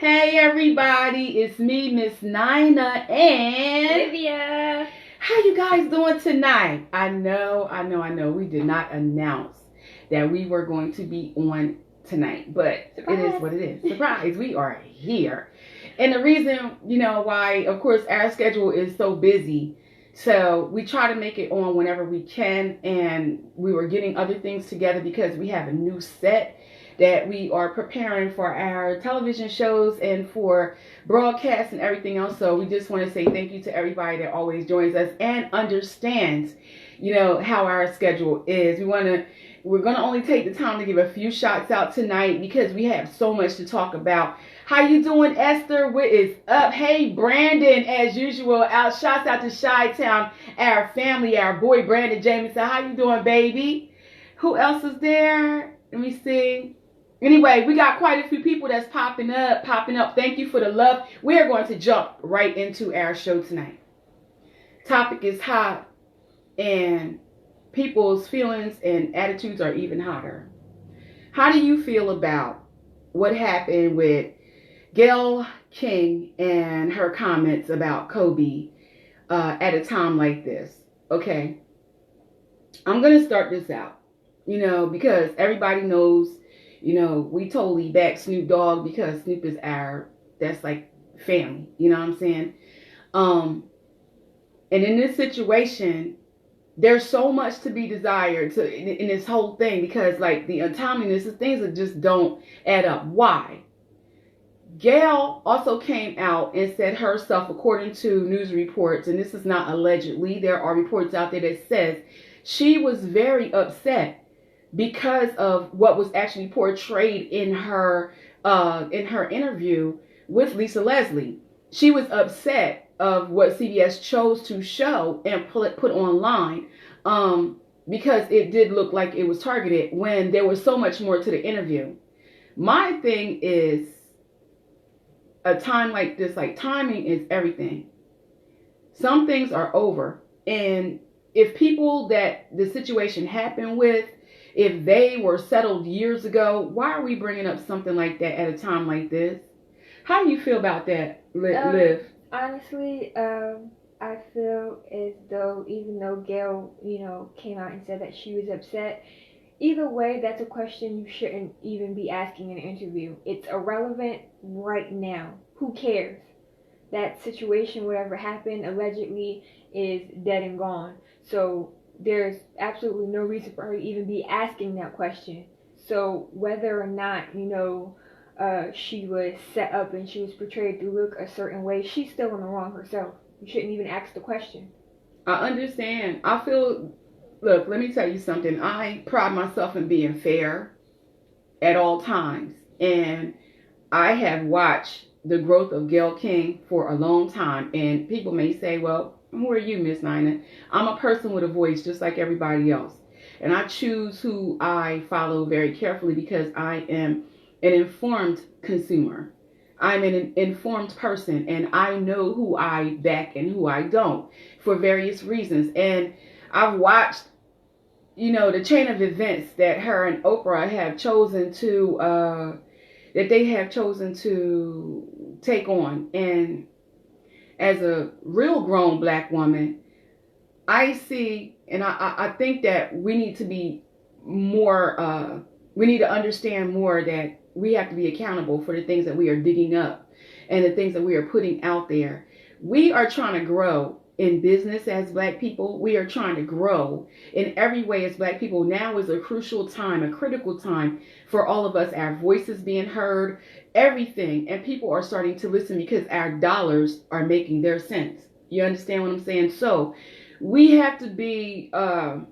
Hey everybody, it's me, Miss Nina, and Olivia. how you guys doing tonight? I know. We did not announce that we were going to be on tonight, but Surprise. It is what it is. Surprise, we are here. And the reason, why, of course, our schedule is so busy. So we try to make it on whenever we can, and we were getting other things together because we have a new set that we are preparing for our television shows and for broadcasts and everything else. So we just want to say thank you to everybody that always joins us and understands, how our schedule is. We're going to only take the time to give a few shots out tonight because we have so much to talk about. How you doing, Esther? What is up? Hey, Brandon, as usual. Shouts out to Chi-Town, our family, our boy Brandon Jameson. How you doing, baby? Who else is there? Let me see. Anyway, we got quite a few people that's popping up. Thank you for the love. We are going to jump right into our show tonight. Topic is hot, and people's feelings and attitudes are even hotter. How do you feel about what happened with Gayle King and her comments about Kobe at a time like this? Okay, I'm going to start this out, because everybody knows, we totally back Snoop Dogg because Snoop is that's like family, you know what I'm saying? And in this situation, there's so much to be desired in this whole thing because like the untimeliness of things that just don't add up. Why? Gayle also came out and said herself, according to news reports, and this is not allegedly, there are reports out there that says she was very upset because of what was actually portrayed in her interview with Lisa Leslie. She was upset of what CBS chose to show and put online because it did look like it was targeted when there was so much more to the interview. My thing is, a time like this, like timing is everything. Some things are over, and if people that the situation happened with, if they were settled years ago, why are we bringing up something like that at a time like this? How do you feel about that, Liv? Honestly, I feel as though even though Gayle, came out and said that she was upset, either way, that's a question you shouldn't even be asking in an interview. It's irrelevant right now. Who cares? That situation, whatever happened, allegedly, is dead and gone. So there's absolutely no reason for her to even be asking that question. So whether or not, she was set up and she was portrayed to look a certain way, she's still in the wrong herself. You shouldn't even ask the question. I understand. Look, let me tell you something. I pride myself in being fair at all times. And I have watched the growth of Gayle King for a long time. And people may say, well, who are you, Miss Nina? I'm a person with a voice just like everybody else. And I choose who I follow very carefully because I am an informed consumer. I'm an informed person, and I know who I back and who I don't for various reasons. And I've watched, the chain of events that her and Oprah have chosen to take on. And as a real grown black woman, I see, and I think that we need to be more, we need to understand more that we have to be accountable for the things that we are digging up and the things that we are putting out there. We are trying to grow in business as black people. We are trying to grow in every way as black people. Now is a crucial time, a critical time for all of us, our voices being heard, everything. And people are starting to listen because our dollars are making their sense. You understand what I'm saying? So we have to be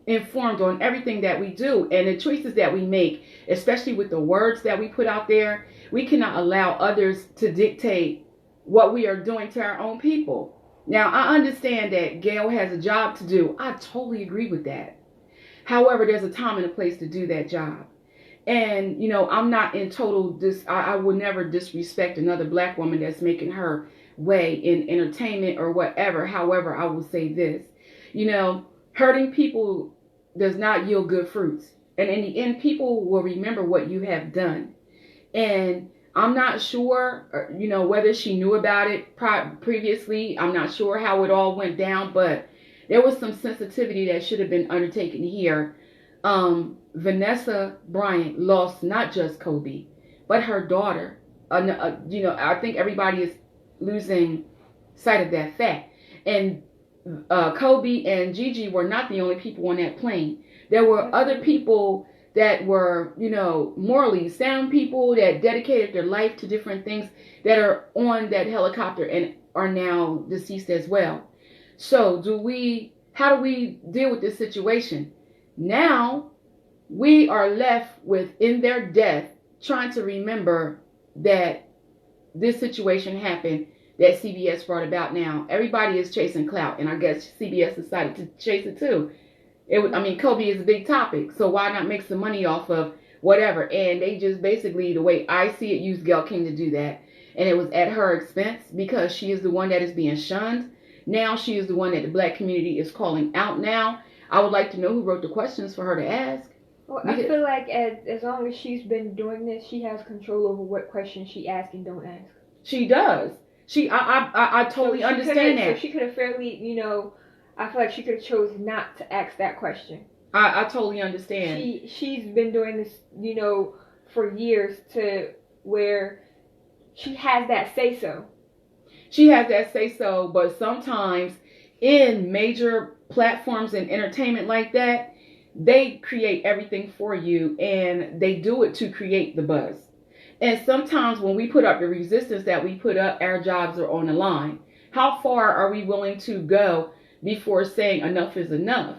informed on everything that we do and the choices that we make, especially with the words that we put out there. We cannot allow others to dictate what we are doing to our own people. Now, I understand that Gayle has a job to do. I totally agree with that. However, there's a time and a place to do that job. And, I'm not in total, I will never disrespect another black woman that's making her way in entertainment or whatever. However, I will say this. Hurting people does not yield good fruits. And in the end, people will remember what you have done. And I'm not sure, whether she knew about it previously. I'm not sure how it all went down, but there was some sensitivity that should have been undertaken here. Vanessa Bryant lost not just Kobe, but her daughter. I think everybody is losing sight of that fact. And Kobe and Gigi were not the only people on that plane. There were other people that were, morally sound people that dedicated their life to different things that are on that helicopter and are now deceased as well. So how do we deal with this situation? Now we are left with, in their death, trying to remember that this situation happened that CBS brought about. Now everybody is chasing clout, and I guess CBS decided to chase it too. Kobe is a big topic, so why not make some money off of whatever? And they just basically, the way I see it, used Gayle King to do that. And it was at her expense because she is the one that is being shunned. Now she is the one that the black community is calling out now. I would like to know who wrote the questions for her to ask. Well, I feel like as long as she's been doing this, she has control over what questions she asks and don't ask. She does. I totally understand that. So she could have fairly, I feel like she could have chosen not to ask that question. I totally understand. She's been doing this, for years to where she has that say so. She has that say so, but sometimes in major platforms and entertainment like that, they create everything for you and they do it to create the buzz. And sometimes when we put up the resistance that we put up, our jobs are on the line. How far are we willing to go before saying enough is enough?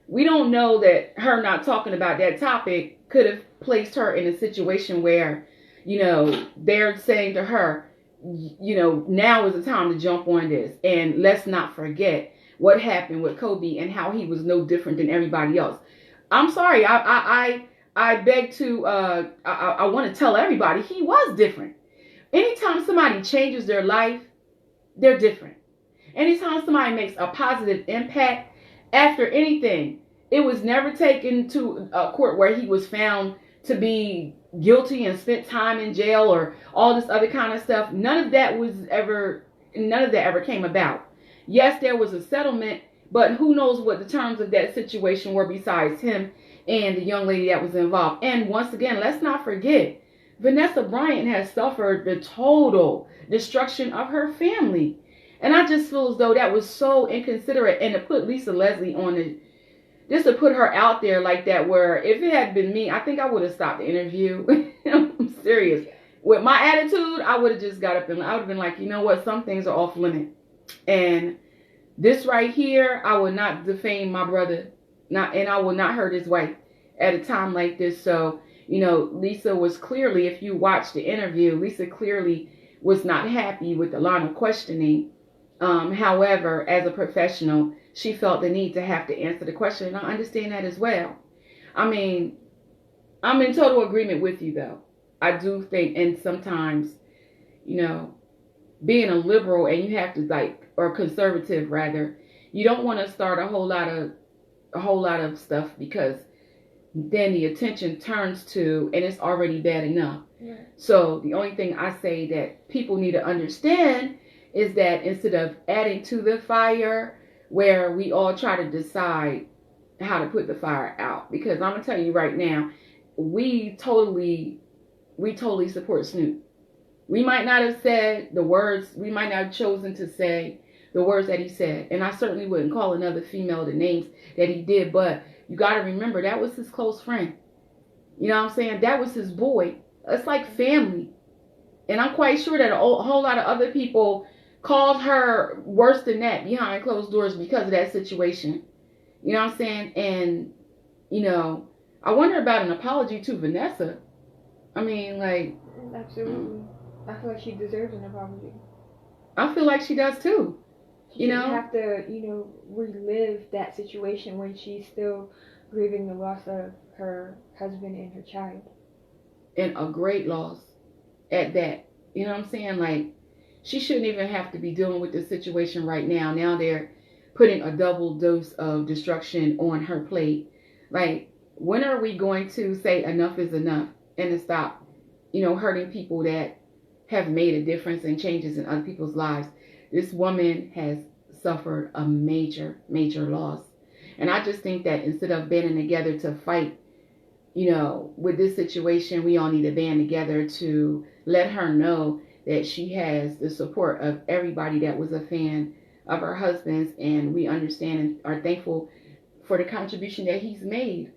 We don't know that her not talking about that topic could have placed her in a situation where, they're saying to her, now is the time to jump on this. And let's not forget what happened with Kobe and how he was no different than everybody else. I'm sorry. I beg to, I want to tell everybody he was different. Anytime somebody changes their life, they're different. Anytime somebody makes a positive impact after anything, it was never taken to a court where he was found to be guilty and spent time in jail or all this other kind of stuff. None of that ever came about. Yes, there was a settlement, but who knows what the terms of that situation were besides him and the young lady that was involved. And once again, let's not forget, Vanessa Bryant has suffered the total destruction of her family. And I just feel as though that was so inconsiderate. And to put Lisa Leslie on it, just to put her out there like that, where if it had been me, I think I would have stopped the interview. I'm serious. With my attitude, I would have just got up and I would have been like, you know what, some things are off limit. And this right here, I would not defame my brother, and I will not hurt his wife at a time like this. So, Lisa was clearly, if you watch the interview, Lisa clearly was not happy with the line of questioning. However, as a professional, she felt the need to have to answer the question, and I understand that as well. I'm in total agreement with you, though. I do think, and sometimes, being a liberal and you have to or conservative rather, you don't want to start a whole lot of stuff because then the attention turns to, and it's already bad enough. Yeah. So the only thing I say that people need to understand is that instead of adding to the fire, where we all try to decide how to put the fire out, because I'm gonna tell you right now, we totally support Snoop. We might not have said the words, we might not have chosen to say the words that he said, and I certainly wouldn't call another female the names that he did, but you got to remember that was his close friend. You know what I'm saying? That was his boy. It's like family. And I'm quite sure that a whole lot of other people called her worse than that behind closed doors because of that situation. You know what I'm saying? And, I wonder about an apology to Vanessa. Absolutely. I feel like she deserves an apology. I feel like she does too. She doesn't have to, relive that situation when she's still grieving the loss of her husband and her child. And a great loss at that. You know what I'm saying? She shouldn't even have to be dealing with this situation right now. Now they're putting a double dose of destruction on her plate. When are we going to say enough is enough and to stop hurting people that have made a difference and changes in other people's lives. This woman has suffered a major, major loss. And I just think that instead of banding together to fight, with this situation, we all need to band together to let her know that she has the support of everybody that was a fan of her husband's, and we understand and are thankful for the contribution that he's made,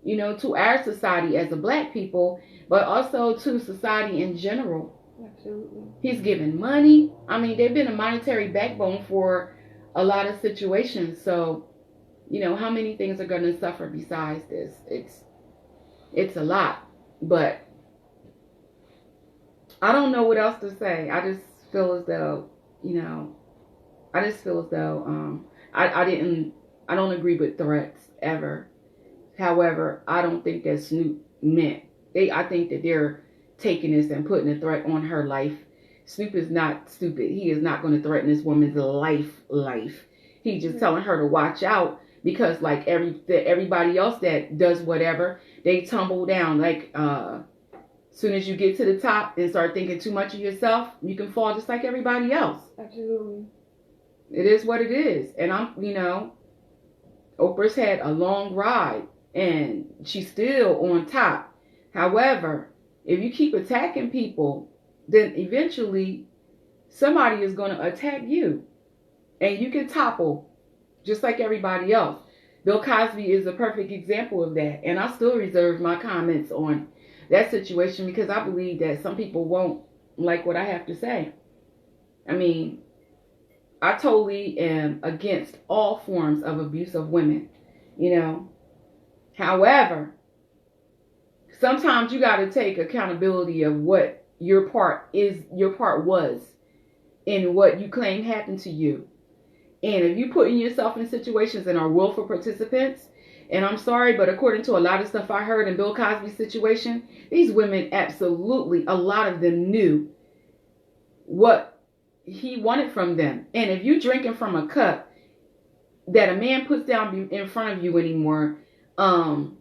to our society as a black people, but also to society in general. Absolutely. He's given money. I mean, they've been a monetary backbone for a lot of situations. So, how many things are going to suffer besides this? It's a lot. But I don't know what else to say. I just feel as though, I don't agree with threats ever. However, I don't think that Snoop meant. I think that they're taking this and putting a threat on her life. Snoop is not stupid. He is not going to threaten this woman's life. He's just telling her to watch out, because like everybody else that does whatever, they tumble down. Like soon as you get to the top and start thinking too much of yourself, you can fall just like everybody else. Absolutely. It is what it is. And Oprah's had a long ride and she's still on top. However, if you keep attacking people, then eventually somebody is going to attack you. And you can topple just like everybody else. Bill Cosby is a perfect example of that. And I still reserve my comments on that situation because I believe that some people won't like what I have to say. I mean, I totally am against all forms of abuse of women, However, sometimes you got to take accountability of what your part was in what you claim happened to you. And if you putting yourself in situations and are willful participants, and I'm sorry, but according to a lot of stuff I heard in Bill Cosby's situation, these women absolutely, a lot of them knew what he wanted from them. And if you drinking from a cup that a man puts down in front of you anymore, I'm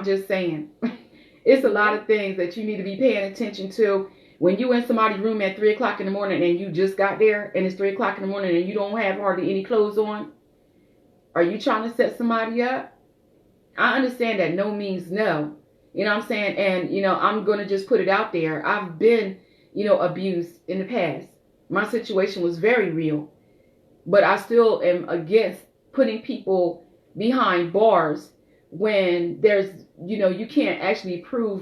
just saying, it's a lot of things that you need to be paying attention to. When you in somebody's room at 3 o'clock in the morning and you just got there and it's 3 o'clock in the morning and you don't have hardly any clothes on, are you trying to set somebody up? I understand that no means no. You know what I'm saying? And, I'm going to just put it out there. I've been, abused in the past. My situation was very real. But I still am against putting people behind bars when there's, you can't actually prove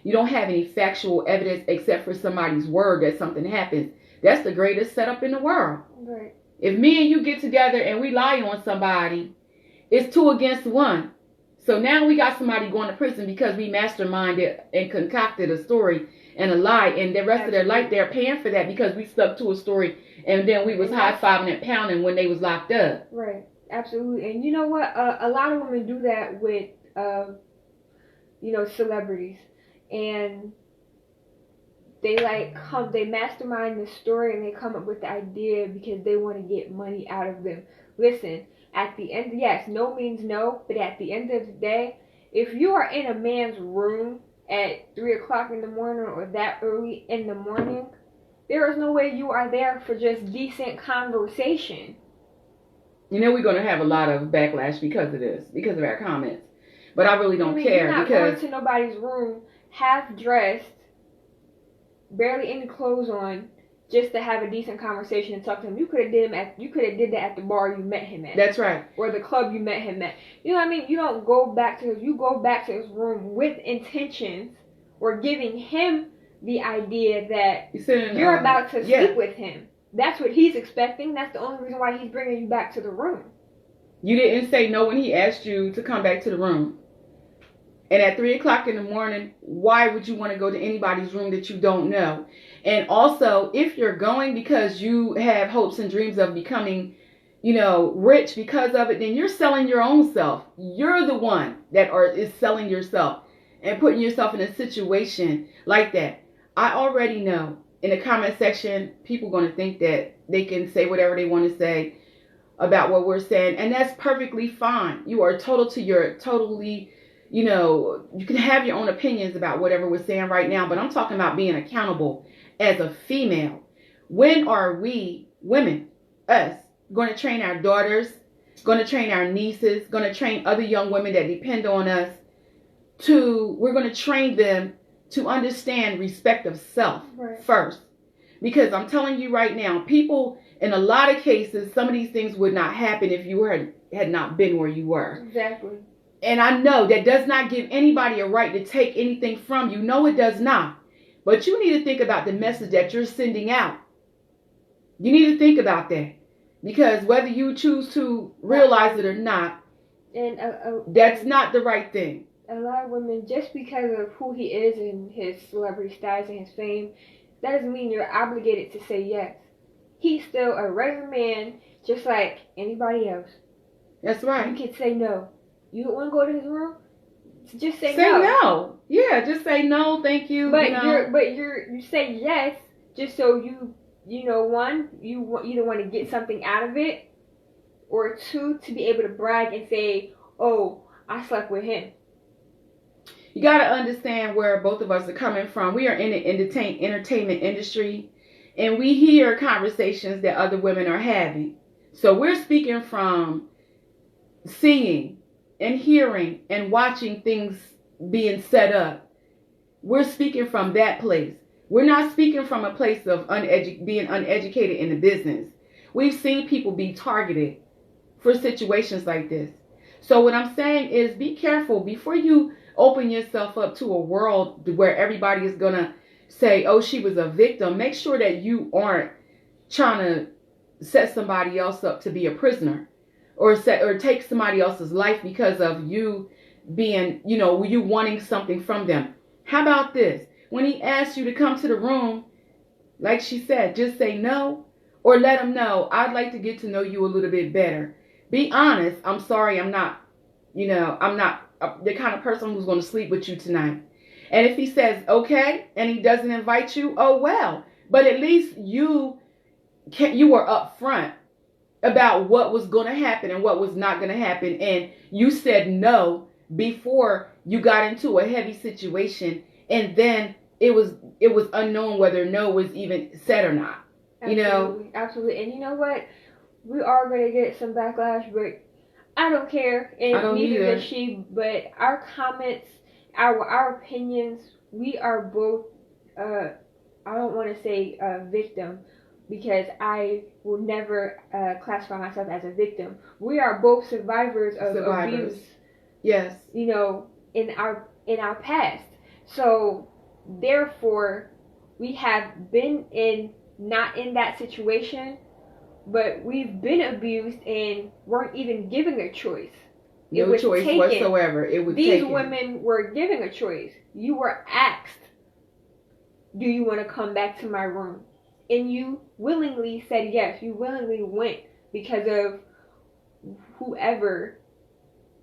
you don't have any factual evidence except for somebody's word that something happens. That's the greatest setup in the world. Right. If me and you get together and we lie on somebody, it's 2 against 1. So now we got somebody going to prison because we masterminded and concocted a story and a lie, and the rest of their life they're paying for that because we stuck to a story and then we was high-fiving and pounding when they was locked up. Right. Absolutely. And you know what? A lot of women do that with, celebrities. And they mastermind the story and they come up with the idea because they want to get money out of them. Listen, at the end, yes, no means no, but at the end of the day, if you are in a man's room at 3 o'clock in the morning or that early in the morning, there is no way you are there for just decent conversation. We're going to have a lot of backlash because of this, because of our comments. But I really don't care. You're not going to nobody's room half dressed, barely any clothes on, just to have a decent conversation and talk to him. You could have did that at the bar you met him at. That's right. Or the club you met him at. You know what I mean? You don't go back to his room with intentions or giving him the idea that you're about to sleep with him. That's what he's expecting. That's the only reason why he's bringing you back to the room. You didn't say no when he asked you to come back to the room. And at 3 o'clock in the morning, why would you want to go to anybody's room that you don't know? And also, if you're going because you have hopes and dreams of becoming, rich because of it, then you're selling your own self. You're the one that is selling yourself and putting yourself in a situation like that. I already know. In the comment section, people are going to think that they can say whatever they want to say about what we're saying. And that's perfectly fine. You are totally, you know, you can have your own opinions about whatever we're saying right now, but I'm talking about being accountable as a female. When are we, women, us, going to train our daughters, going to train our nieces, going to train other young women that depend on us we're going to train them to understand respect of self first. Because I'm telling you right now, people, in a lot of cases, some of these things would not happen if you had not been where you were. Exactly. And I know that does not give anybody a right to take anything from you. No, it does not. But you need to think about the message that you're sending out. You need to think about that. Because whether you choose to realize it or not, and that's not the right thing. A lot of women, just because of who he is and his celebrity status and his fame, that doesn't mean you're obligated to say yes. He's still a regular man, just like anybody else. That's right. You can say no. You don't want to go to his room? Just say no. Say no. Yeah, just say no, thank you. But you you say yes just so you know, one, you either want to get something out of it, or two, to be able to brag and say, oh, I slept with him. You got to understand where both of us are coming from. We are in the entertainment industry, and we hear conversations that other women are having. So we're speaking from seeing and hearing and watching things being set up. We're speaking from that place. We're not speaking from a place of being uneducated in the business. We've seen people be targeted for situations like this. So what I'm saying is, be careful before you open yourself up to a world where everybody is going to say, oh, she was a victim. Make sure that you aren't trying to set somebody else up to be a prisoner, or take somebody else's life because of you being, you wanting something from them. How about this? When he asks you to come to the room, like she said, just say no, or let him know, I'd like to get to know you a little bit better. Be honest. I'm sorry, I'm not the kind of person who's going to sleep with you tonight. And if he says okay and he doesn't invite you, oh well. But at least you were upfront about what was going to happen and what was not going to happen, and you said no before you got into a heavy situation, and then it was unknown whether no was even said or not. Absolutely. And you know what? We are going to get some backlash, but I don't care, and neither does she. But our comments, our opinions, we are both. I don't want to say victim, because I will never classify myself as a victim. We are both survivors of abuse. Yes. In our past. So therefore, we have been not in that situation, but we've been abused and weren't even given a choice. No choice whatsoever. It was These women were given a choice. You were asked, do you want to come back to my room? And you willingly said yes. You willingly went because of whoever,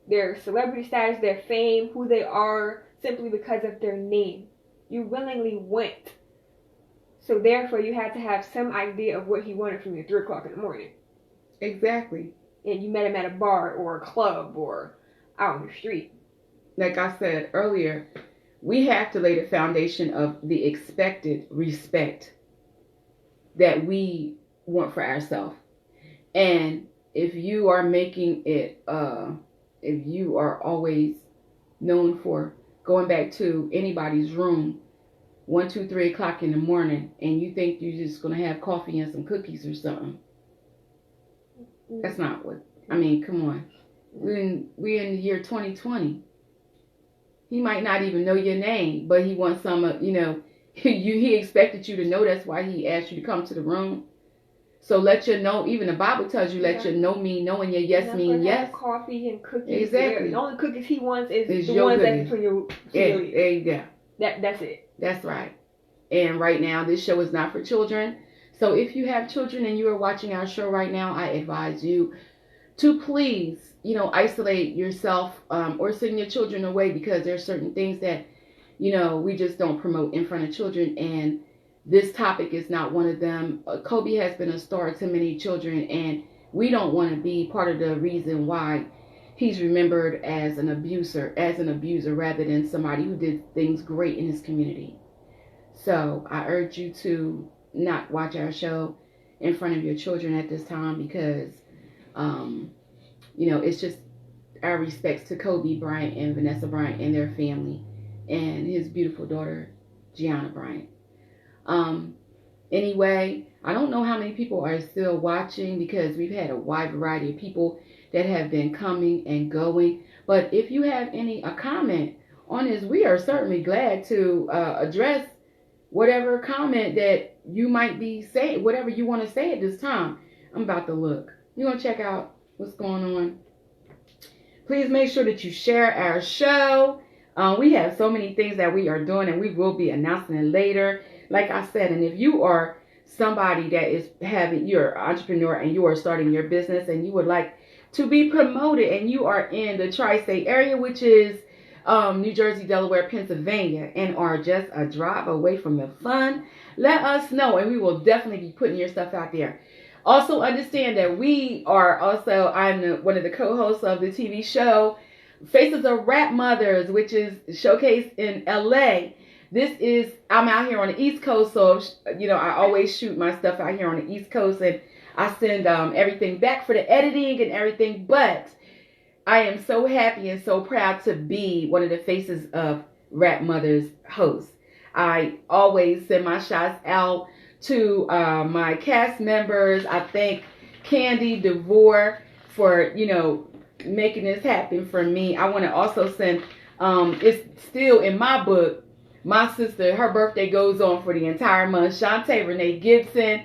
their celebrity status, their fame, who they are, simply because of their name. You willingly went. So therefore, you had to have some idea of what he wanted from you at 3 o'clock in the morning. Exactly. And you met him at a bar or a club or out on the street. Like I said earlier, we have to lay the foundation of the expected respect that we want for ourselves. And if you are making it, if you are always known for going back to anybody's room 1, 2, 3 o'clock in the morning, and you think you're just going to have coffee and some cookies or something, that's not what, come on. We're in the year 2020. He might not even know your name, but he wants some, he expected you to know. That's why he asked you to come to the room. So let you know. Even the Bible tells you, let you know mean knowing your yes mean yes. Coffee and cookies. Exactly. The only cookies he wants is the ones that's between your legs. There you go. That's it. That's right. And right now, this show is not for children. So if you have children and you are watching our show right now, I advise you to please, isolate yourself or send your children away, because there are certain things that, we just don't promote in front of children. And this topic is not one of them. Kobe has been a star to many children, and we don't want to be part of the reason why he's remembered as an abuser rather than somebody who did things great in his community. So I urge you to not watch our show in front of your children at this time because, it's just our respects to Kobe Bryant and Vanessa Bryant and their family and his beautiful daughter, Gianna Bryant. Anyway, I don't know how many people are still watching because we've had a wide variety of people that have been coming and going. But if you have a comment on this, we are certainly glad to address whatever comment that you might be saying, whatever you want to say at this time. I'm about to look. You're going to check out what's going on. Please make sure that you share our show. We have so many things that we are doing and we will be announcing it later. Like I said, and if you are somebody that you're an entrepreneur and you are starting your business and you would like to be promoted and you are in the tri-state area, which is New Jersey, Delaware, Pennsylvania, and are just a drive away from the fun, let us know and we will definitely be putting your stuff out there. Also understand that I'm one of the co-hosts of the TV show Faces of Rap Mothers, which is showcased in LA. I'm out here on the East Coast, so I always shoot my stuff out here on the East Coast and I send everything back for the editing and everything, but I am so happy and so proud to be one of the Faces of Rap Mothers hosts. I always send my shots out to my cast members. I thank Candy DeVore for, making this happen for me. I want to also send, it's still in my book, my sister, her birthday goes on for the entire month. Shantae Renee Gibson.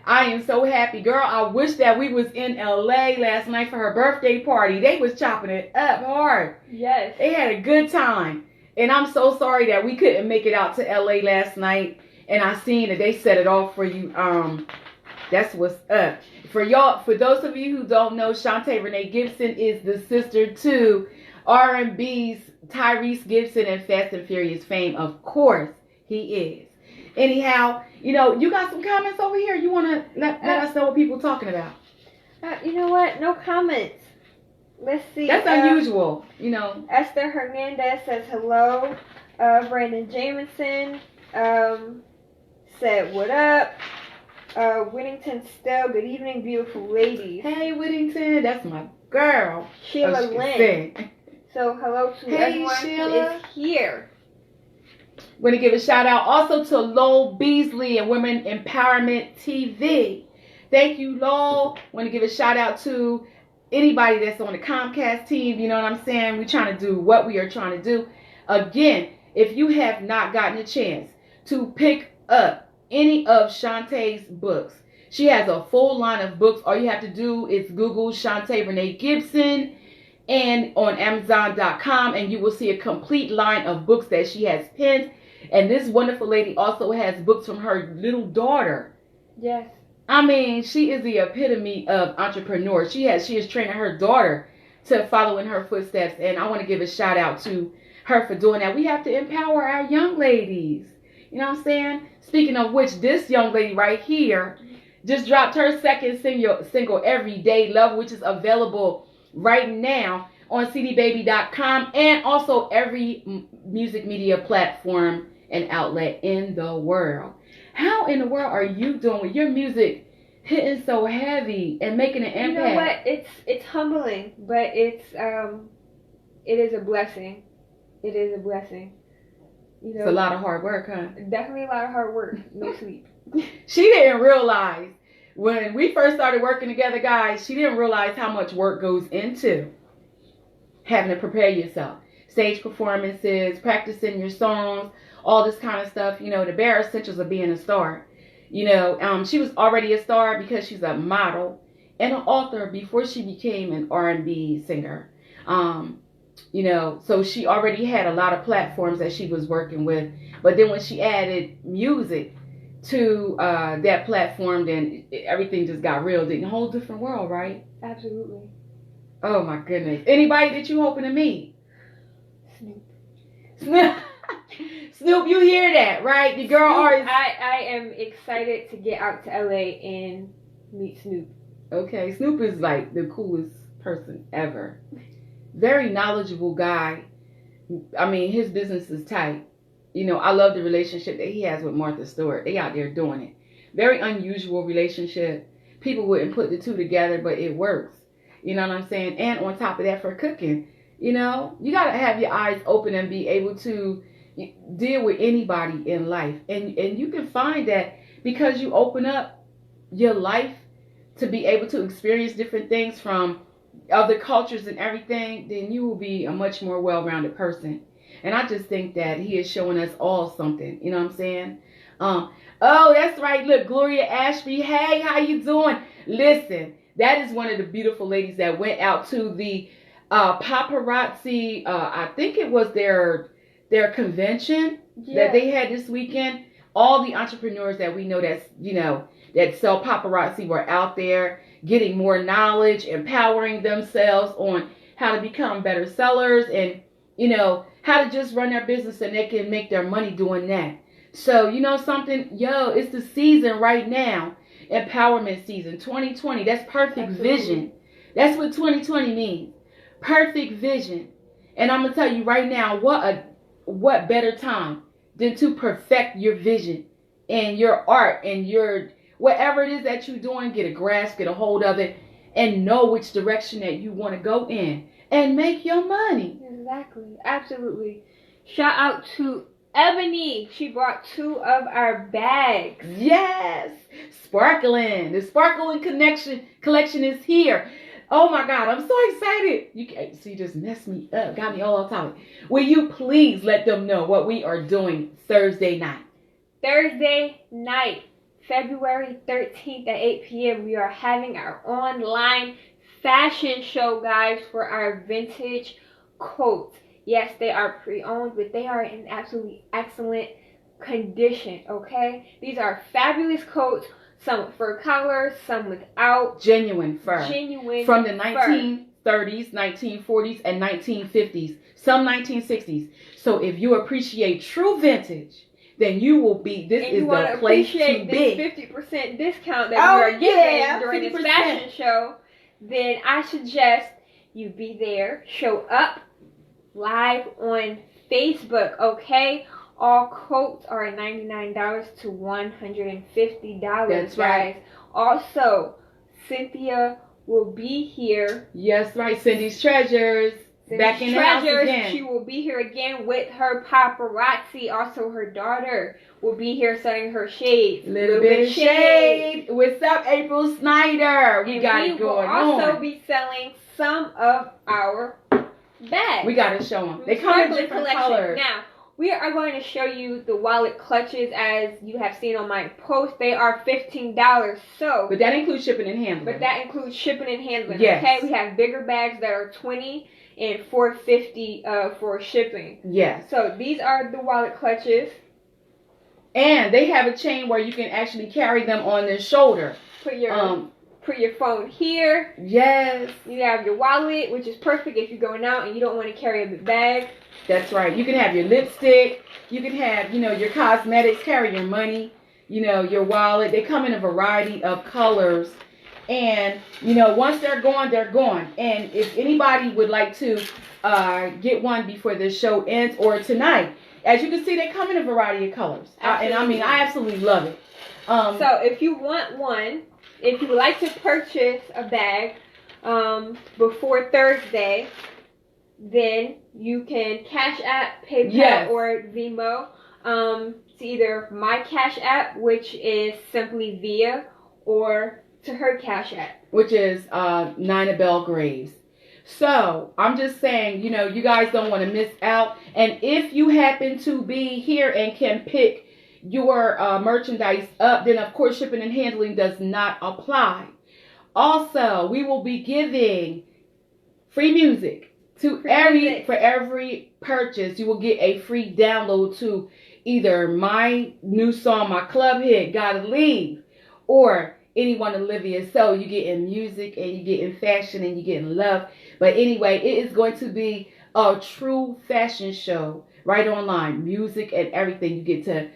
I am so happy. Girl, I wish that we was in LA last night for her birthday party. They was chopping it up hard. Yes. They had a good time. And I'm so sorry that we couldn't make it out to LA last night. And I seen that they set it off for you. That's what's up. For those of you who don't know, Shantae Renee Gibson is the sister to R&B's Tyrese Gibson and Fast and Furious fame. Of course, he is. Anyhow, you got some comments over here. You want to let us know what people are talking about? You know what? No comments. Let's see. That's unusual, Esther Hernandez says hello. Brandon Jamison said, what up? Whittington Stell, good evening, beautiful ladies. Hey, Whittington, that's my girl. Sheila Lynn. So, hello to everyone Sheila. who is here. We're going to give a shout out also to Lowell Beasley and Women Empowerment TV. Thank you, Lowell. Want to give a shout out to anybody that's on the Comcast team. You know what I'm saying? We're trying to do what we are trying to do. Again, if you have not gotten a chance to pick up any of Shantae's books, she has a full line of books. All you have to do is Google Shantae Renee Gibson and on Amazon.com, and you will see a complete line of books that she has penned. And this wonderful lady also has books from her little daughter. Yes. I mean, she is the epitome of entrepreneur. She is training her daughter to follow in her footsteps, and I want to give a shout out to her for doing that. We have to empower our young ladies. You know what I'm saying? Speaking of which, this young lady right here just dropped her second single Everyday Love, which is available right now on cdbaby.com and also every music media platform and outlet in the world. How in the world are you doing with your music hitting so heavy and making an impact? You know what? It's humbling, but it is a blessing. It is a blessing. It's a lot of hard work, huh? Definitely a lot of hard work. No sleep. She didn't realize when we first started working together, guys, she didn't realize how much work goes into having to prepare yourself. Stage performances, practicing your songs, all this kind of stuff, the bare essentials of being a star. She was already a star because she's a model and an author before she became an R&B singer. So she already had a lot of platforms that she was working with. But then when she added music to that platform, then everything just got real. In a whole different world, right? Absolutely. Oh my goodness. Anybody that you hoping to meet? Snoop. Snoop, you hear that, right? The girl artist. I am excited to get out to LA and meet Snoop. Okay, Snoop is like the coolest person ever. very knowledgeable guy. I mean, his business is tight. You know, I love the relationship that he has with Martha Stewart. They out there doing it. Very unusual relationship. People wouldn't put the two together, but it works. You know what I'm saying? And on top of that, for cooking, you know, you got to have your eyes open and be able to deal with anybody in life. And you can find that because you open up your life to be able to experience different things from other cultures and everything, then you will be a much more well-rounded person. And I just think that he is showing us all something. You know what I'm saying? Oh, that's right. Look, Gloria Ashby. Hey, how you doing? Listen, that is one of the beautiful ladies that went out to the paparazzi. I think it was their convention that they had this weekend. All the entrepreneurs that we know that sell paparazzi were out there getting more knowledge, empowering themselves on how to become better sellers and, you know, how to just run their business and they can make their money doing that. So, you know something? Yo, it's the season right now. Empowerment season, 2020. That's perfect vision. That's what 2020 means. Perfect vision. And I'm going to tell you right now, what better time than to perfect your vision and your art and your whatever it is that you're doing, get a grasp, get a hold of it, and know which direction that you want to go in and make your money. Exactly. Absolutely. Shout out to Ebony. She brought 2 of our bags. Yes. Sparkling. The Sparkling collection is here. Oh my God, I'm so excited. You just messed me up. Got me all on topic. Will you please let them know what we are doing Thursday night? Thursday night, February 13th at 8 p.m. we are having our online fashion show, guys, for our vintage coats. Yes, they are pre-owned, but they are in absolutely excellent condition, okay? These are fabulous coats, some with fur collars, some without. Genuine fur. From the fur. 1930s, 1940s, and 1950s. Some 1960s. So if you appreciate true vintage, then you will be, this is the place to be. And you want to appreciate this 50% discount that we are giving during 50%. This fashion show, then I suggest you be there, show up live on Facebook, okay? All coats are $99 to $150, That's guys. right. Also, Cynthia will be here. Yes, right. Cindy's Treasures. Back in the house again. She will be here again with her paparazzi. Also, her daughter will be here selling her shades. Little bit of shade. What's up, April Snyder? We got it going on. We will also be selling some of our bags. We got to show them. They come in different colors. Now, we are going to show you the wallet clutches as you have seen on my post. They are $15. But that includes shipping and handling. Yes. Okay, we have bigger bags that are $20 and $4.50 for shipping. Yes. So these are the wallet clutches. And they have a chain where you can actually carry them on the shoulder. Put your phone here. Yes. You have your wallet, which is perfect if you're going out and you don't want to carry a big bag. That's right. You can have your lipstick. You can have, your cosmetics, carry your money, your wallet. They come in a variety of colors. And, once they're gone, they're gone. And if anybody would like to get one before the show ends or tonight, as you can see, they come in a variety of colors. I absolutely love it. So if you want one, if you would like to purchase a bag before Thursday, then you can Cash App, PayPal, or Venmo. It's either my Cash App, which is simply Via, or to her Cash App, which is Nina Bell Graves. So I'm just saying, you guys don't want to miss out. And if you happen to be here and can pick your merchandise up, then of course shipping and handling does not apply. Also, we will be giving free music for every purchase. You will get a free download to either my new song, my club hit, Gotta Leave, or anyone Olivia. So you get in music and you get in fashion and you get in love. But anyway, it is going to be a true fashion show right online. Music and everything. You get to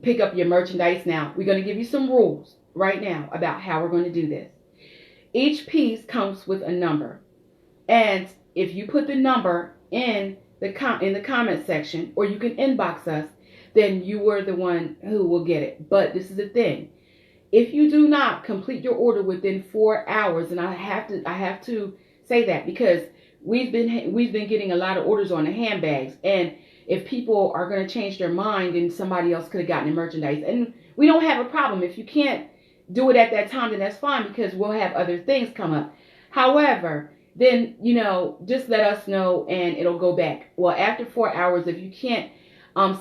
pick up your merchandise. Now, we're going to give you some rules right now about how we're going to do this. Each piece comes with a number. And if you put the number in the comment section, or you can inbox us, then you were the one who will get it. But this is the thing. If you do not complete your order within 4 hours, and I have to say that because we've been getting a lot of orders on the handbags, and if people are going to change their mind, then somebody else could have gotten the merchandise. And we don't have a problem. If you can't do it at that time, then that's fine, because we'll have other things come up. However, then, just let us know and it'll go back. Well, after 4 hours, if you can't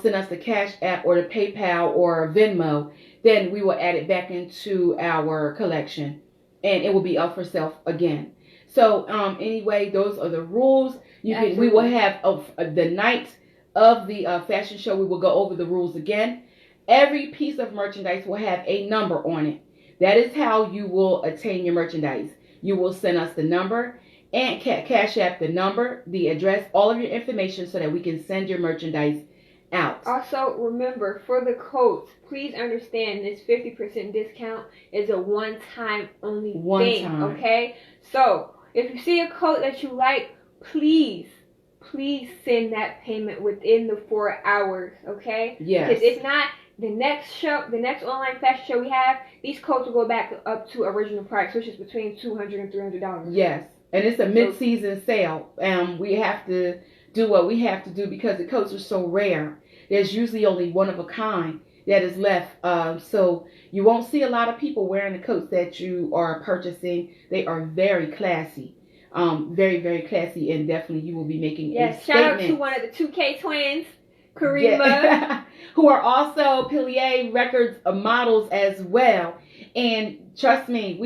send us the Cash App or the PayPal or Venmo, then we will add it back into our collection and it will be up for sale again. So anyway, those are the rules. We will have the night of the fashion show, we will go over the rules again. Every piece of merchandise will have a number on it. That is how you will attain your merchandise. You will send us the number and Cash App the number, the address, all of your information so that we can send your merchandise out. Also, remember, for the codes, please understand this 50% discount is a one-time only thing, okay? So, if you see a coat that you like, please send that payment within the 4 hours, okay? Yes. Because if not, the next online fashion show we have, these coats will go back up to original price, which is between $200 and $300. Yes, and it's a mid-season sale. We have to do what we have to do because the coats are so rare. There's usually only one of a kind that is left. So you won't see a lot of people wearing the coats that you are purchasing. They are very classy. Very, very classy, and definitely you will be making a statement. Shout out to one of the 2K twins, Karima. Who are also Pilier'Records models as well. And trust me,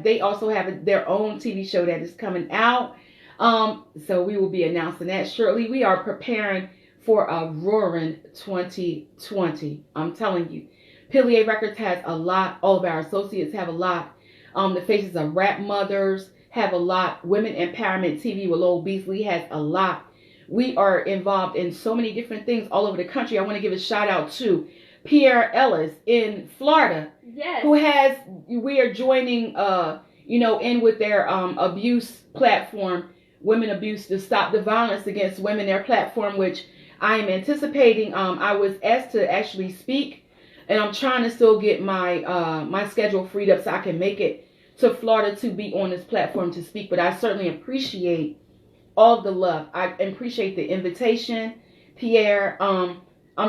they also have their own TV show that is coming out. So we will be announcing that shortly. We are preparing for a roaring 2020. I'm telling you. Pilier'Records has a lot. All of our associates have a lot. The Faces of Rap Mothers have a lot. Women Empowerment TV with Lil Beasley has a lot. We are involved in so many different things all over the country. I want to give a shout out to Pierre Ellis in Florida. Yes. We are joining, in with their abuse platform, Women Abuse to Stop the Violence Against Women, their platform, which I am anticipating. I was asked to actually speak, and I'm trying to still get my schedule freed up so I can make it to Florida to be on this platform to speak. But I certainly appreciate all the love. I appreciate the invitation, Pierre. I'm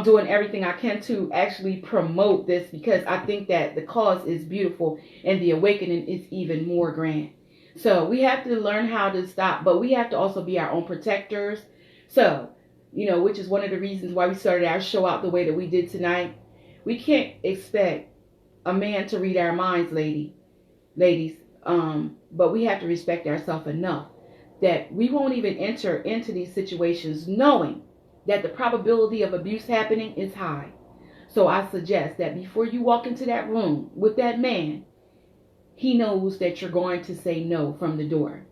doing everything I can to actually promote this because I think that the cause is beautiful and the awakening is even more grand. So we have to learn how to stop, but we have to also be our own protectors. So, which is one of the reasons why we started our show out the way that we did tonight. We can't expect a man to read our minds, ladies. But we have to respect ourselves enough that we won't even enter into these situations knowing that the probability of abuse happening is high. So I suggest that before you walk into that room with that man, he knows that you're going to say no from the door.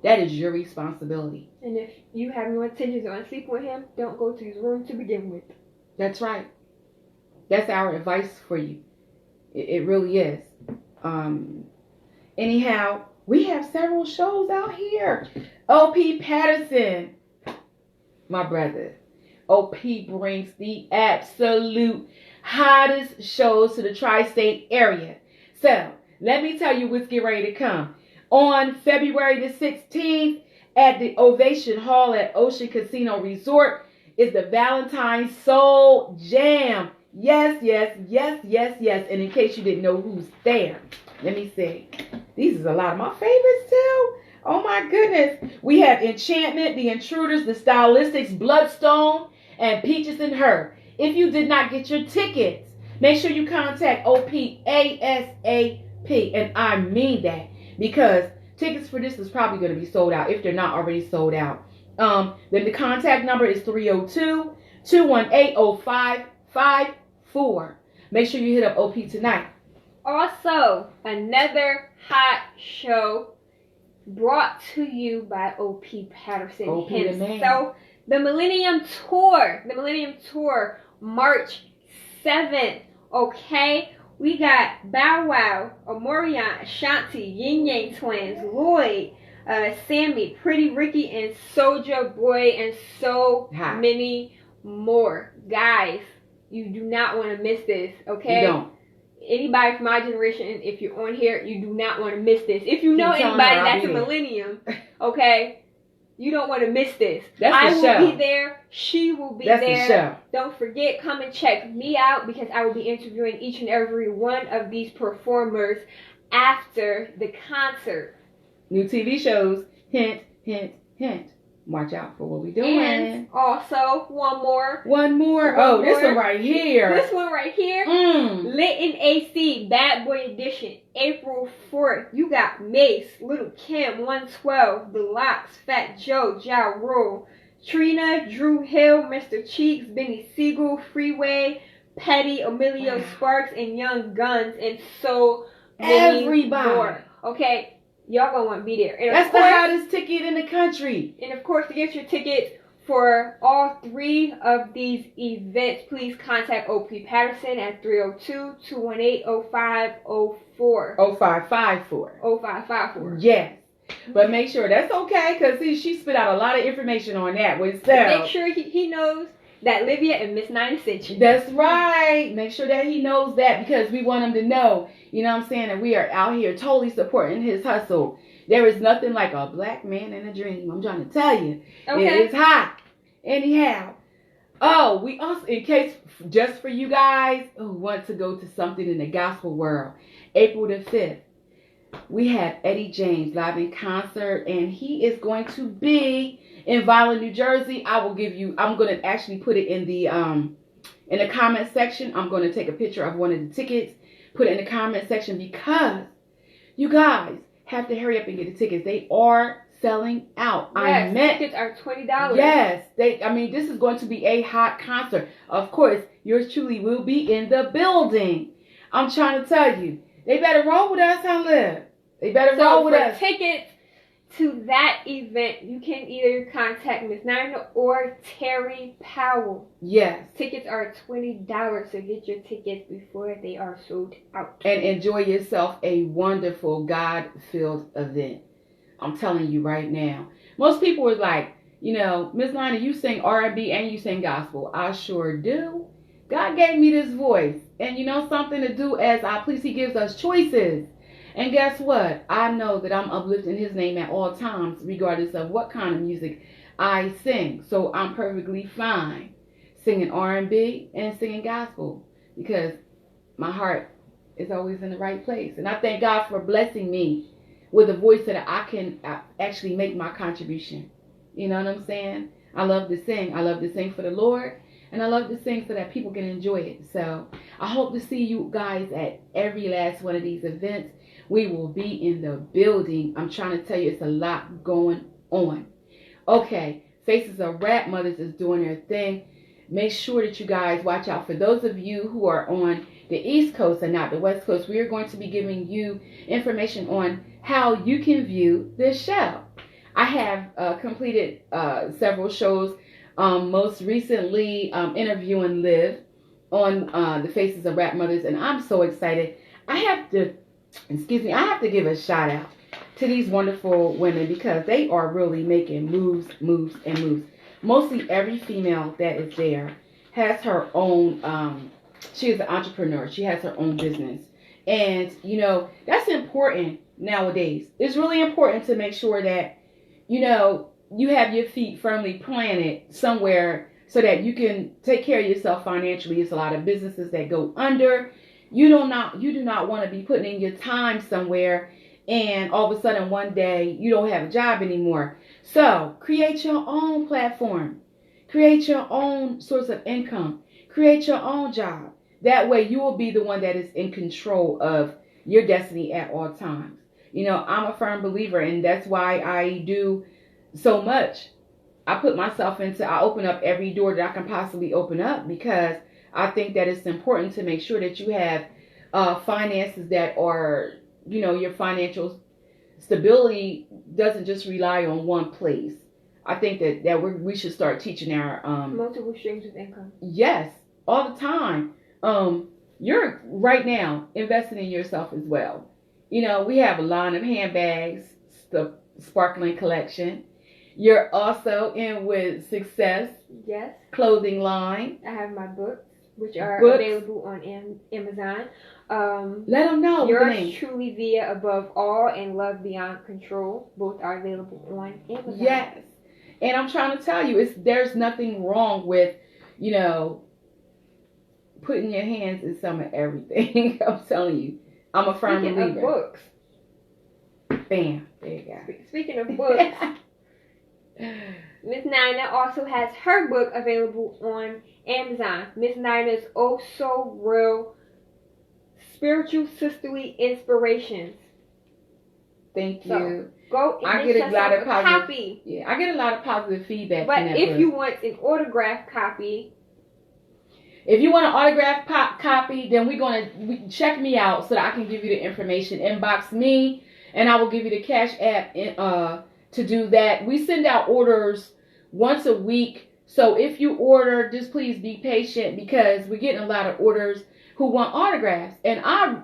That is your responsibility. And if you have no intentions on sleeping with him, don't go to his room to begin with. That's right. That's our advice for you. It really is. Anyhow, we have several shows out here. O.P. Patterson, my brother. O.P. brings the absolute hottest shows to the tri-state area. So, let me tell you what's getting ready to come. On February the 16th at the Ovation Hall at Ocean Casino Resort is the Valentine's Soul Jam. Yes. And in case you didn't know who's there, let me see. These is a lot of my favorites too. Oh my goodness. We have Enchantment, The Intruders, The Stylistics, Bloodstone, and Peaches and Her. If you did not get your tickets, make sure you contact OP ASAP. And I mean that because tickets for this is probably going to be sold out if they're not already sold out. Then the contact number is 302-218-0554. Make sure you hit up OP tonight. Also, another hot show brought to you by O.P. Patterson himself. The Millennium Tour. March 7th. Okay? We got Bow Wow, Omarion, Ashanti, Yin Yang Twins, Lloyd, Sammy, Pretty Ricky, and Soulja Boy, and so many more. Guys, you do not want to miss this, okay? You don't. Anybody from my generation, if you're on here, you do not want to miss this. If you know anybody that's a millennium, okay, you don't want to miss this. I will be there. She will be there. The show. Don't forget, come and check me out because I will be interviewing each and every one of these performers after the concert. New TV shows. Hint, hint, hint. Watch out for what we're doing. And also, one more. This one right here. This one right here. Lit in AC, Bad Boy Edition, April 4th. You got Mace, Little Kim, 112, The Locks, Fat Joe, Ja Rule, Trina, Drew Hill, Mr. Cheeks, Benny Siegel, Freeway, Petty, Emilio Sparks, and Young Guns, and so many more. Okay. Y'all gonna want to be there. And that's the hottest ticket in the country. And of course, to get your tickets for all 3 of these events, please contact OP Patterson at 302-218-0504. 0554. 0554. Yes. But make sure that's okay, because she spit out a lot of information on that. Make sure he knows that Livia and Miss Nina sent you. That's right. Make sure that he knows that, because we want him to know, you know what I'm saying, that we are out here totally supporting his hustle. There is nothing like a black man in a dream. I'm trying to tell you. Okay. It is hot. Anyhow. Oh, we also, in case, just for you guys who want to go to something in the gospel world, April the 5th, we have Eddie James live in concert, and he is going to be in Violent, New Jersey. I'm going to actually put it in the comment section. I'm going to take a picture of one of the tickets, put it in the comment section, because you guys have to hurry up and get the tickets. They are selling out. Yes, tickets are $20. Yes, this is going to be a hot concert. Of course, yours truly will be in the building. I'm trying to tell you, they better roll with us, Liv. They better roll with us. Tickets to that event, you can either contact Miss Nina or Terry Powell. Yes. Tickets are $20, so get your tickets before they are sold out. And enjoy yourself a wonderful God-filled event. I'm telling you right now. Most people are like, Miss Nina, you sing R&B and you sing gospel. I sure do. God gave me this voice. And something to do as I please. He gives us choices. And guess what? I know that I'm uplifting his name at all times, regardless of what kind of music I sing. So I'm perfectly fine singing R&B and singing gospel, because my heart is always in the right place. And I thank God for blessing me with a voice that I can actually make my contribution. You know what I'm saying? I love to sing. I love to sing for the Lord. And I love to sing so that people can enjoy it. So I hope to see you guys at every last one of these events. We will be in the building. I'm trying to tell you, it's a lot going on. Okay, Faces of Rap Mothers is doing their thing. Make sure that you guys watch out. For those of you who are on the East Coast and not the West Coast, we are going to be giving you information on how you can view this show. I have completed several shows. Most recently, interviewing Liv on the Faces of Rap Mothers, and I'm so excited. I have to give a shout out to these wonderful women, because they are really making moves. Mostly every female that is there has her own, she is an entrepreneur. She has her own business. And, that's important nowadays. It's really important to make sure that, you have your feet firmly planted somewhere so that you can take care of yourself financially. It's a lot of businesses that go under. You do not want to be putting in your time somewhere and all of a sudden one day you don't have a job anymore. So create your own platform. Create your own source of income. Create your own job. That way you will be the one that is in control of your destiny at all times. I'm a firm believer, and that's why I do so much. I open up every door that I can possibly open up, because I think that it's important to make sure that you have finances that are, your financial stability doesn't just rely on one place. I think that we should start teaching our multiple streams of income. Yes, all the time. You're right now investing in yourself as well. We have a line of handbags, Sparkling Collection. You're also in with Success Yes. Clothing Line. I have my books, which are Books. available on Amazon. Let them know. Yours truly via Above All and Love Beyond Control. Both are available on Amazon. Yes. And I'm trying to tell you, there's nothing wrong with, you know, putting your hands in some of everything. I'm telling you. I'm a firm believer. Speaking of books. Bam. There you go. Speaking of books, Miss Nina also has her book available on Amazon. Miss Nina's Oh So Real Spiritual Sisterly Inspirations. Thank you. So, go and I get a lot of positive copy. Yeah, I get a lot of positive feedback. But from that if book. you want an autographed copy, if you want an autographed copy, then check me out so that I can give you the information. Inbox me, and I will give you the Cash App to do that. We send out orders once a week, so if you order, just please be patient because we're getting a lot of orders who want autographs. And I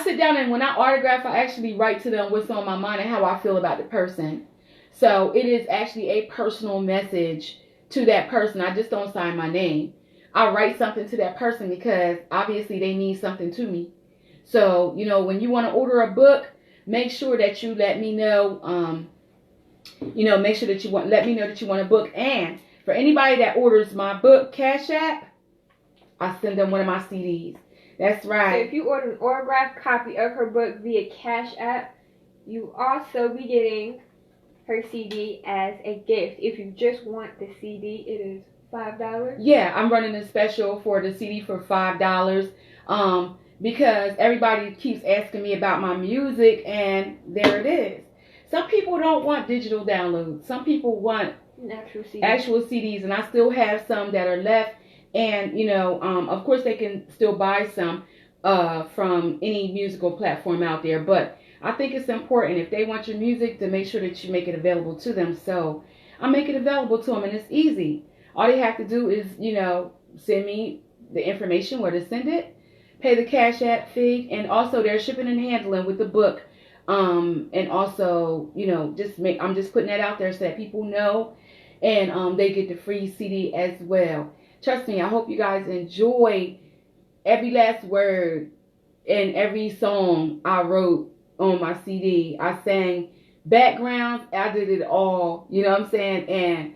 sit down and when I autograph, I actually write to them what's on my mind and how I feel about the person. So it is actually a personal message to that person. I just don't sign my name. I write something to that person because obviously they mean something to me. So, you know, when you want to order a book, make sure that you let me know, make sure that let me know that you want a book. And for anybody that orders my book, Cash App, I send them one of my CDs. That's right. So if you order an autographed copy of her book via Cash App, you also be getting her CD as a gift. If you just want the CD, it is $5. Yeah, I'm running a special for the CD for $5. Because everybody keeps asking me about my music, and there it is. Some people don't want digital downloads. Some people want actual CDs, and I still have some that are left. And, of course, they can still buy some from any musical platform out there. But I think it's important if they want your music to make sure that you make it available to them. So I make it available to them, and it's easy. All they have to do is, send me the information where to send it, pay the Cash App fee, and also their shipping and handling with the book. And also, I'm just putting that out there so that people know, and they get the free CD as well. Trust me, I hope you guys enjoy every last word and every song I wrote on my CD. I sang backgrounds, I did it all, you know what I'm saying? And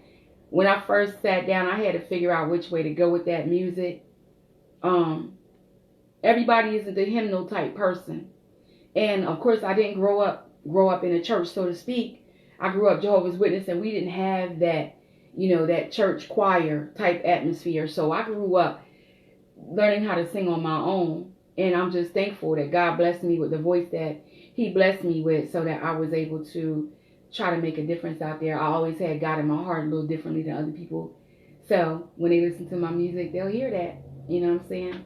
when I first sat down, I had to figure out which way to go with that music. Everybody isn't the hymnal type person. And of course, I didn't grow up in a church, so to speak. I grew up Jehovah's Witness, and we didn't have that, that church choir type atmosphere. So I grew up learning how to sing on my own. And I'm just thankful that God blessed me with the voice that He blessed me with so that I was able to try to make a difference out there. I always had God in my heart a little differently than other people. So when they listen to my music, they'll hear that. You know what I'm saying?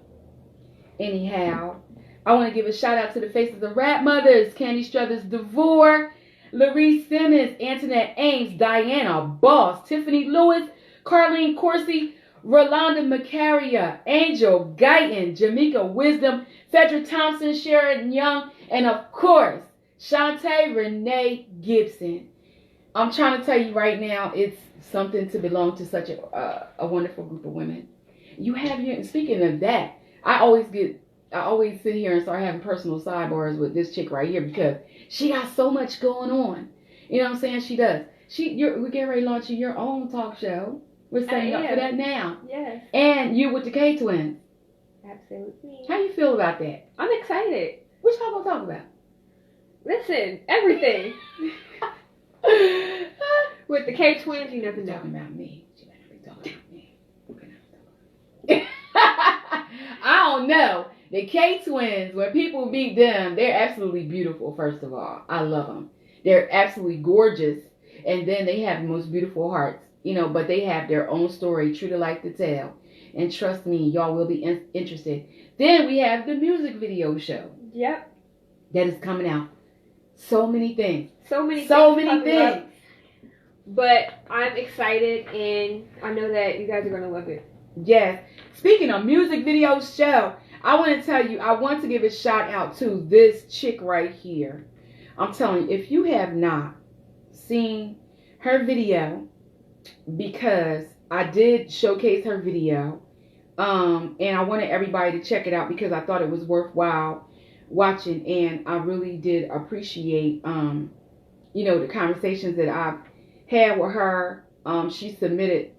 Anyhow, I want to give a shout out to the faces of rap mothers: Candy Struthers DeVore, Larice Simmons, Antoinette Ames, Diana Boss, Tiffany Lewis, Carlene Corsi, Rolanda Macaria, Angel Guyton, Jamaica Wisdom, Fedra Thompson, Sharon Young, and of course, Shantae Renee Gibson. I'm trying to tell you right now, it's something to belong to such a wonderful group of women. You have your, speaking of that, I always sit here and start having personal sidebars with this chick right here because she got so much going on. You know what I'm saying? She does. We're getting ready to launch your own talk show. We're setting up for that now. Yes. And you with the K Twins. Absolutely. How you feel about that? I'm excited. What y'all gonna talk about? Listen, everything. With the K Twins, you never know. Talking about me. You better be talking about me. I don't know. The K Twins, when people meet them, they're absolutely beautiful, first of all. I love them. They're absolutely gorgeous. And then they have the most beautiful hearts. But they have their own story, true to life to tell. And trust me, y'all will be interested. Then we have the music video show. Yep. That is coming out. So many things. So many things. Up. But I'm excited, and I know that you guys are going to love it. Yes. Speaking of music video show, I want to tell you, I want to give a shout out to this chick right here. I'm telling you, if you have not seen her video, because I did showcase her video, and I wanted everybody to check it out because I thought it was worthwhile watching, and I really did appreciate, the conversations that I've had with her. She submitted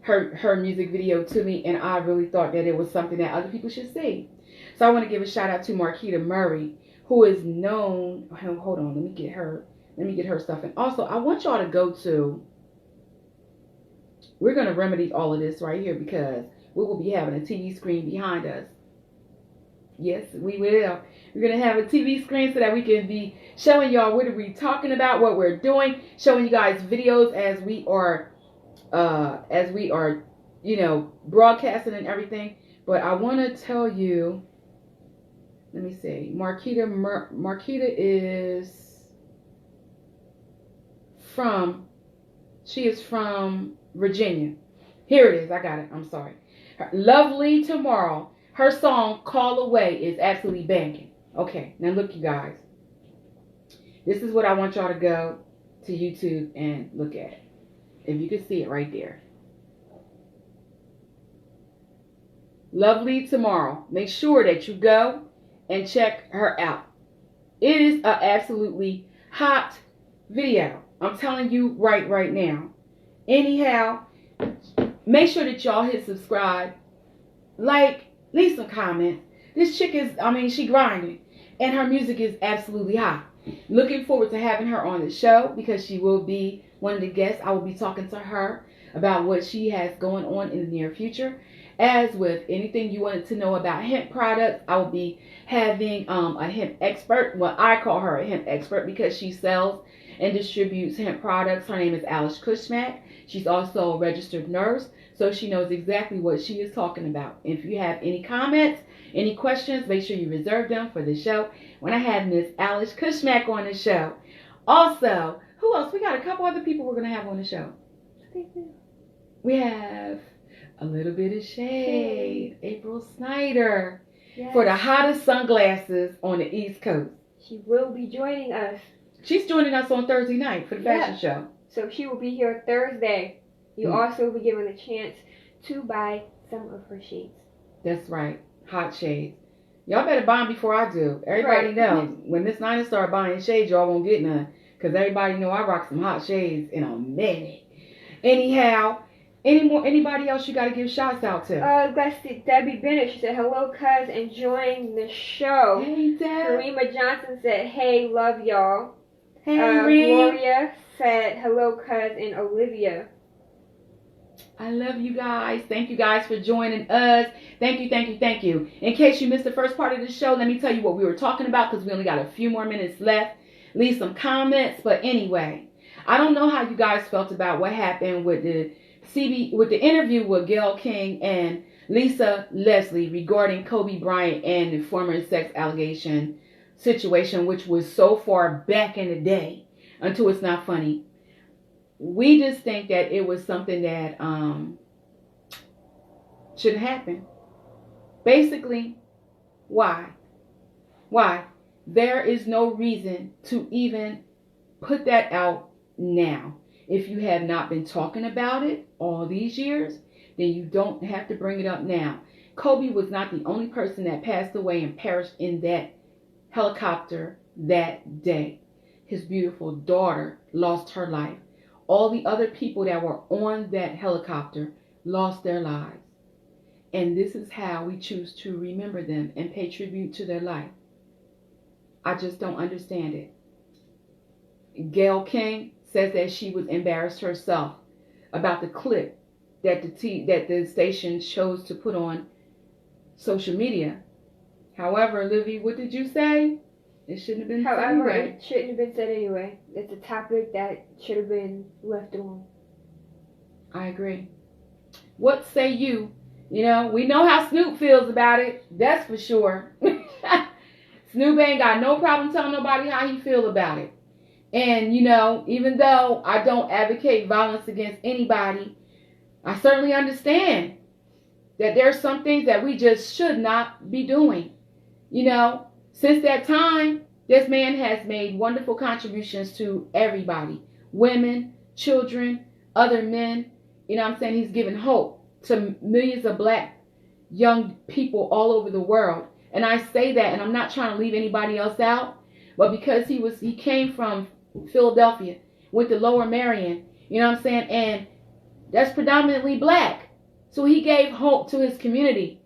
her music video to me, and I really thought that it was something that other people should see. So I want to give a shout out to Marquita Murray, who is known. Hold on, let me get her stuff. And also, I want y'all to go to. We're gonna remedy all of this right here because we will be having a TV screen behind us. Yes, we will. We're going to have a TV screen so that we can be showing y'all what are we talking about, what we're doing, showing you guys videos as we are, broadcasting and everything. But I want to tell you, let me see, Marquita is from Virginia. Here it is. I got it. I'm sorry. Lovely Tomorrow. Her song, Call Away, is absolutely banging. Okay, now look, you guys. This is what I want y'all to go to YouTube and look at. If you can see it right there. Lovely Tomorrow. Make sure that you go and check her out. It is an absolutely hot video. I'm telling you right now. Anyhow, make sure that y'all hit subscribe. Leave some comments. This chick is, she grinding. And her music is absolutely hot. Looking forward to having her on the show because she will be one of the guests. I will be talking to her about what she has going on in the near future. As with anything you wanted to know about hemp products, I will be having a hemp expert. Well, I call her a hemp expert because she sells and distributes hemp products. Her name is Alice Cushmack. She's also a registered nurse, so she knows exactly what she is talking about. If you have any comments, any questions, make sure you reserve them for the show when I have Miss Alice Cushmack on the show. Also, who else? We got a couple other people we're going to have on the show. We have A Little Bit of Shade, April Snyder, yes, for the hottest sunglasses on the East Coast. She will be joining us. She's joining us on Thursday night for the fashion show. So she will be here Thursday. You also will be given a chance to buy some of her shades. That's right. Hot shades. Y'all better buy them before I do. Everybody knows. When Miss Nina start buying shades, y'all won't get none. Because everybody know I rock some hot shades in a minute. Anyhow, anybody else you got to give shouts out to? Let's see. Debbie Bennett, she said, hello, cuz, enjoying the show. Hey, Deb. Karima Johnson said, hey, love y'all. Hey, Gloria said, hello, cuz, and Olivia. I love you guys. Thank you guys for joining us. Thank you. In case you missed the first part of the show, let me tell you what we were talking about because we only got a few more minutes left. Leave some comments. But anyway, I don't know how you guys felt about what happened with the interview with Gayle King and Lisa Leslie regarding Kobe Bryant and the former sex allegation situation, which was so far back in the day until it's not funny. We just think that it was something that shouldn't happen. Basically, why? There is no reason to even put that out now. If you have not been talking about it all these years, then you don't have to bring it up now. Kobe was not the only person that passed away and perished in that helicopter that day. His beautiful daughter lost her life. All the other people that were on that helicopter lost their lives. And this is how we choose to remember them and pay tribute to their life. I just don't understand it. Gayle King says that she was embarrassed herself about the clip that the station chose to put on social media. However, Livy, what did you say? It shouldn't have been said anyway. It shouldn't have been said anyway. It's a topic that should have been left alone. I agree. What say you? You know, we know how Snoop feels about it. That's for sure. Snoop ain't got no problem telling nobody how he feel about it. And, you know, even though I don't advocate violence against anybody, I certainly understand that there's some things that we just should not be doing. You know, since that time This man has made wonderful contributions to everybody. Women, children, other men. You know what I'm saying? He's given hope to millions of black young people all over the world. And I say that, and I'm not trying to leave anybody else out, but because he came from Philadelphia, went to Lower Merion, you know what I'm saying? And that's predominantly black. So he gave hope to his community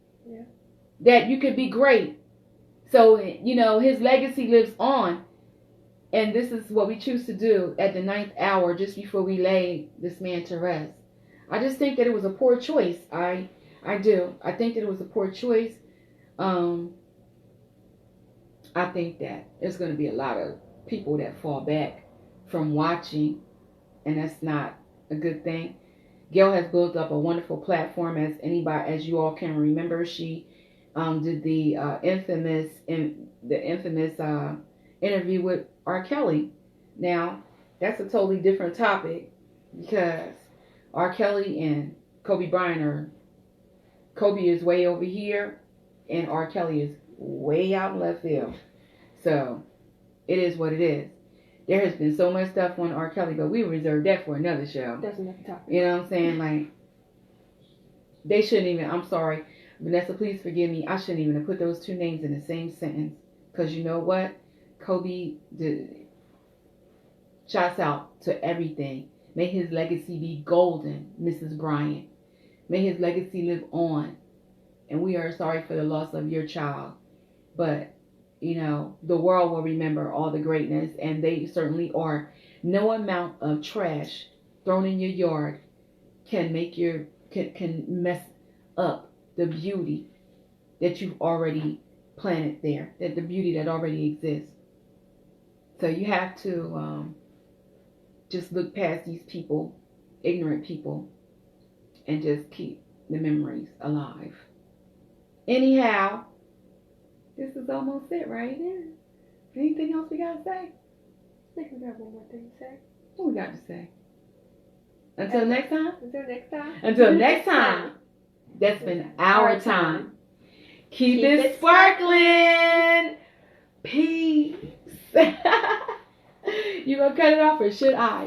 that you could be great. So, you know, his legacy lives on. And this is what we choose to do at the 9th hour, just before we lay this man to rest. I just think that it was a poor choice. I do. I think that it was a poor choice. I think that there's going to be a lot of people that fall back from watching, and that's not a good thing. Gayle has built up a wonderful platform, as you all can remember. She did the infamous interview with R. Kelly. Now, that's a totally different topic, because R. Kelly and Kobe Bryant Kobe is way over here, and R. Kelly is way out in left field. So, it is what it is. There has been so much stuff on R. Kelly, but we reserve that for another show. That's another topic. You know what I'm saying? Like, they shouldn't even, I'm sorry, Vanessa, please forgive me, I shouldn't even have put those two names in the same sentence. Because you know what? Kobe did shouts out to everything. May his legacy be golden, Mrs. Bryant. May his legacy live on. And we are sorry for the loss of your child. But, you know, the world will remember all the greatness, and they certainly are. No amount of trash thrown in your yard can mess up the beauty that you've already planted there, that the beauty that already exists. So you have to just look past these people, ignorant people, and just keep the memories alive. Anyhow, this is almost it, right? Yeah. Anything else we got to say? I think we got one more thing to say. What we got to say? Until next time? Until next time. Until next time. That's been our time. Keep it sparkling. Peace. You gonna cut it off, or should I?